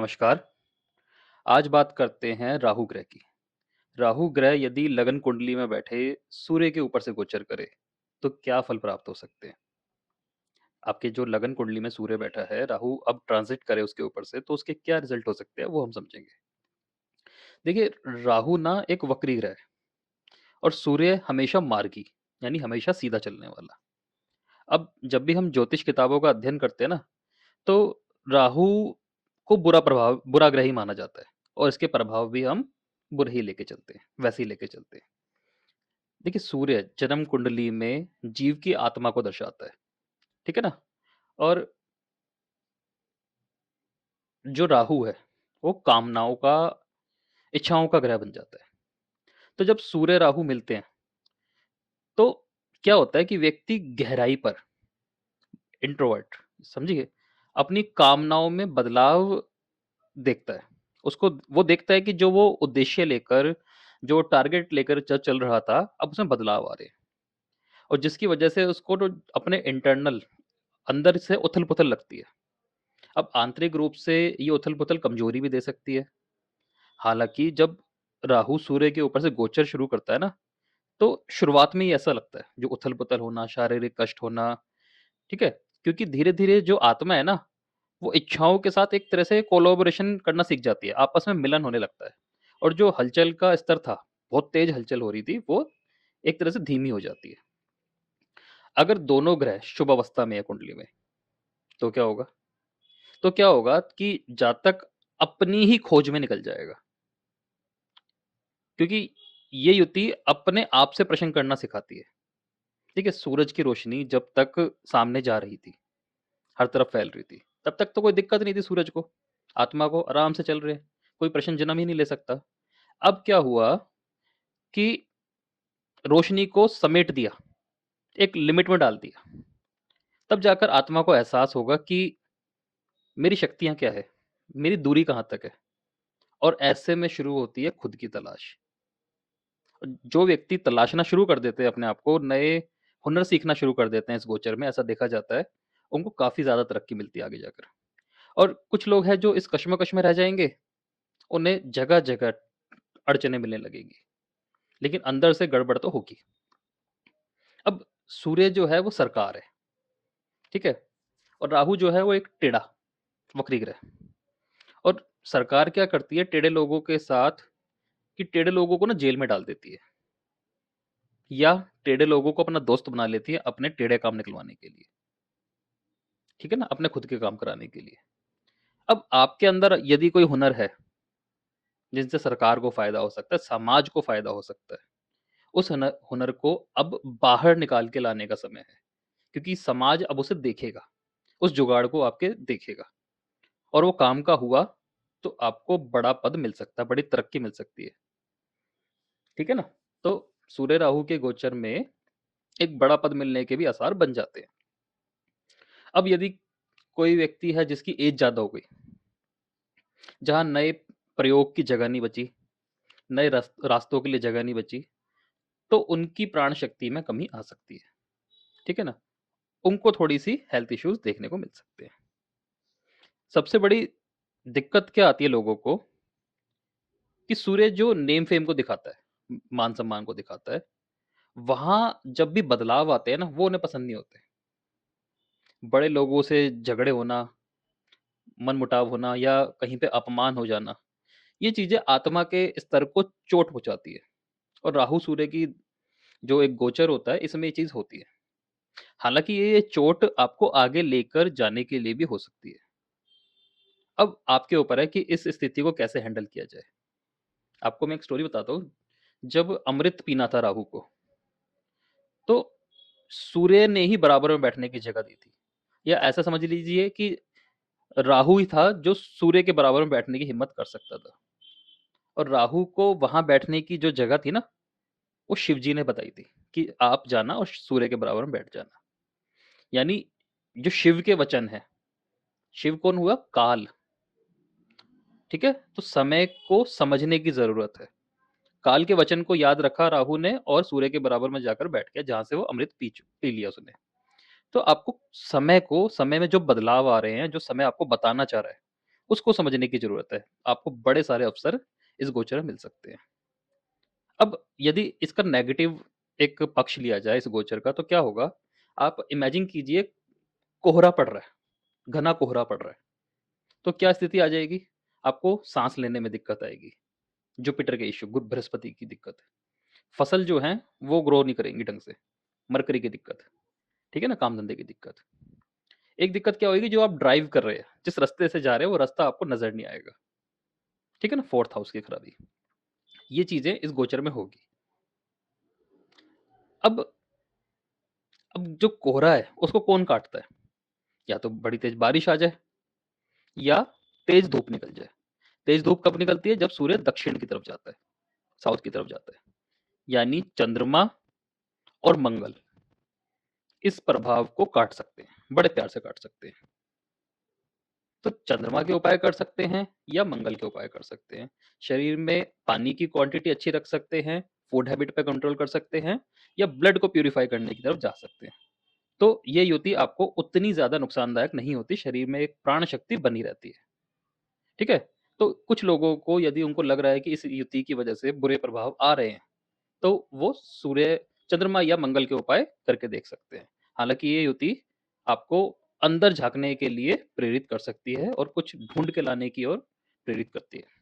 नमस्कार। आज बात करते हैं राहु ग्रह की। राहु ग्रह यदि लगन कुंडली में बैठे सूर्य के ऊपर से गोचर करे, तो क्या फल प्राप्त हो सकते हैं? आपके जो लगन कुंडली में सूर्य बैठा है, राहु अब ट्रांज़िट करे उसके ऊपर से, तो उसके क्या रिज़ल्ट हो सकते हैं, वो हम समझेंगे। देखिए, राहु ना एक वक्री ग्रह है और सूर्य हमेशा मार्गी, यानी हमेशा सीधा चलने वाला। अब जब भी हम ज्योतिष किताबों का अध्ययन करते हैं ना, तो राहु को बुरा ग्रह ही माना जाता है और इसके प्रभाव भी हम बुरे ही लेके चलते हैं, वैसे ही लेके चलते हैं। देखिए, सूर्य जन्म कुंडली में जीव की आत्मा को दर्शाता है, ठीक है ना? और जो राहु है, वो कामनाओं का, इच्छाओं का ग्रह बन जाता है। तो जब सूर्य राहु मिलते हैं, तो क्या होता है कि व्यक्ति गहराई पर, इंट्रोवर्ट, समझिए, अपनी कामनाओं में बदलाव देखता है। उसको वो देखता है कि जो वो उद्देश्य लेकर, जो टारगेट लेकर चल रहा था, अब उसमें बदलाव आ रहे हैं और जिसकी वजह से उसको तो अपने इंटरनल अंदर से उथल-पुथल लगती है। अब आंतरिक रूप से ये उथल-पुथल कमजोरी भी दे सकती है। हालाँकि जब राहु सूर्य के ऊपर से गोचर शुरू करता है ना, तो शुरुआत में ही ऐसा लगता है, जो उथल-पुथल होना, शारीरिक कष्ट होना, ठीक है? क्योंकि धीरे-धीरे जो आत्मा है ना, वो इच्छाओं के साथ एक तरह से कोलैबोरेशन करना सीख जाती है, आपस में मिलन होने लगता है और जो हलचल का स्तर था, बहुत तेज़ हलचल हो रही थी, वो एक तरह से धीमी हो जाती है। अगर दोनों ग्रह शुभ अवस्था में है कुंडली में, तो क्या होगा? तो क्या होगा कि जातक अपनी ही खोज में निकल जाएगा। क्योंकि ये युति अपने आप से प्रश्न करना सिखाती है। ठीक है? सूरज की रोशनी जब तक सामने जा रही थी, हर तरफ फैल रही थी, तब तक तो कोई दिक्कत नहीं थी सूरज को, आत्मा को, आराम से चल रहे हैं, कोई प्रश्न जन्म ही नहीं ले सकता। अब क्या हुआ कि रोशनी को समेट दिया, एक लिमिट में डाल दिया। तब जाकर आत्मा को एहसास होगा कि मेरी शक्तियाँ क्या है? मेरी दूरी कहाँ तक है? और ऐसे में शुरू होती है खुद की तलाश। जो व्यक्ति तलाशना शुरू कर देते हैं अपने आप को, नए हुनर सीखना शुरू कर देते हैं इस गोचर में, ऐसा देखा जाता है, उनको काफ़ी ज़्यादा तरक्की मिलती है आगे जाकर। और कुछ लोग हैं जो इस कश्मकश में रह जाएँगे, उन्हें जगह-जगह अड़चनें मिलने लगेंगी, लेकिन अंदर से गड़बड़ तो होगी। अब सूर्य जो है वो सरकार है, ठीक है? और राहु जो है वो एक टेढ़ा, वक्री ग्रह। और सरकार क्या करती है टेढ़े लोगों के साथ, कि टेढ़े लोगों को ना जेल में डाल देती है या टेढ़े लोगों को अपना दोस्त बना लेती है अपने टेढ़े काम निकलवाने के लिए, ठीक है ना? अपने खुद के काम कराने के लिए। अब आपके अंदर यदि कोई हुनर है, जिनसे सरकार को फ़ायदा हो सकता है, समाज को फ़ायदा हो सकता है, उस हुनर हुनर को अब बाहर निकाल के लाने का समय है। क्योंकि समाज अब उसे देखेगा, उस जुगाड़ को आपके देखेगा और वो काम का हुआ, तो आपको बड़ा पद मिल सकता है, बड़ी तरक्की मिल सकती है। ठीक है ना? तो सूर्य राहु के गोचर में एक बड़ा पद मिलने के भी आसार बन जाते हैं। अब यदि कोई व्यक्ति है जिसकी एज ज़्यादा हो गई, जहाँ नए प्रयोग की जगह नहीं बची, नए रास्तों के लिए जगह नहीं बची, तो उनकी प्राण शक्ति में कमी आ सकती है। ठीक है ना? उनको थोड़ी-सी हेल्थ इश्यूज़ देखने को मिल सकते हैं। सबसे बड़ी दिक्कत क्या आती है लोगों को, कि सूर्य जो नेम फेम को दिखाता है, मान-सम्मान को दिखाता है, वहाँ जब भी बदलाव आते हैं ना, वो उन्हें पसंद नहीं होते। बड़े लोगों से झगड़े होना, मनमुटाव होना या कहीं पे अपमान हो जाना, ये चीज़ें आत्मा के स्तर को चोट पहुँचाती है और राहु सूर्य की जो एक गोचर होता है, इसमें ये चीज़ होती है। हालाँकि ये चोट आपको आगे लेकर जाने के लिए भी हो सकती है। अब आपके ऊपर है कि इस स्थिति को कैसे हैंडल किया जाए। आपको मैं एक स्टोरी बताता हूँ, जब अमृत पीना था राहु को, तो सूर्य ने ही बराबर में बैठने की जगह दी थी। या ऐसा समझ लीजिए कि राहु ही था जो सूर्य के बराबर में बैठने की हिम्मत कर सकता था और राहु को वहाँ बैठने की जो जगह थी ना, वो शिव जी ने बताई थी कि आप जाना और सूर्य के बराबर में बैठ जाना। यानी जो शिव के वचन हैं, शिव कौन हुआ? काल, ठीक है? तो समय को समझने की ज़रूरत है। काल के वचन को याद रखा राहु ने और सूर्य के बराबर में जाकर बैठ गया, जहाँ से वो अमृत पी लिया उसने। तो आपको समय में जो बदलाव आ रहे हैं, जो समय आपको बताना चाह रहा है, उसको समझने की ज़रूरत है। आपको बड़े सारे अवसर इस गोचर में मिल सकते हैं। अब यदि इसका नेगेटिव एक पक्ष लिया जाए इस गोचर का तो क्या होगा? आप इमेजिन कीजिए कोहरा पड़ रहा है, घना कोहरा पड़ रहा है, तो क्या स्थिति आ जाएगी? आपको साँस लेने में दिक्कत आएगी। जुपिटर के इश्यू, गुरु बृहस्पति की दिक्कत। फसल जो हैं वो ग्रो नहीं करेंगी ढंग से। मरकरी की दिक्कत, ठीक है ना? काम-धंधे की दिक्कत। एक दिक्कत क्या होएगी जो आप ड्राइव कर रहे हैं, जिस रास्ते से जा रहे हैं वो रास्ता आपको नज़र नहीं आएगा। ठीक है ना? 4th हाउस की खराबी। ये चीज़ें इस गोचर में होगी। अब अब जो कोहरा है उसको कौन काटता है? या तो बड़ी तेज़ बारिश आ जाए या तेज़ धूप निकल जाए। तेज़ धूप कब निकलती है? जब सूर्य दक्षिण की तरफ जाता है, साउथ की तरफ जाता है। यानी चंद्रमा और मंगल इस प्रभाव को काट सकते हैं, बड़े प्यार से काट सकते हैं। तो चंद्रमा के उपाय कर सकते हैं या मंगल के उपाय कर सकते हैं। शरीर में पानी की क्वांटिटी अच्छी रख सकते हैं, फूड हैबिट पे कंट्रोल कर सकते हैं या ब्लड को प्यूरिफाई करने की तरफ जा सकते हैं। तो ये युति आपको उतनी ज़्यादा नुकसानदायक नहीं होती, शरीर में एक प्राण शक्ति बनी रहती है। ठीक है? तो कुछ लोगों को यदि उनको लग रहा है कि इस युति की वजह से बुरे प्रभाव आ रहे हैं, तो वो सूर्य, चंद्रमा या मंगल के उपाय करके देख सकते हैं। हालाँकि ये युति आपको अंदर झाँकने के लिए प्रेरित कर सकती है और कुछ ढूँढ के लाने की ओर प्रेरित करती है।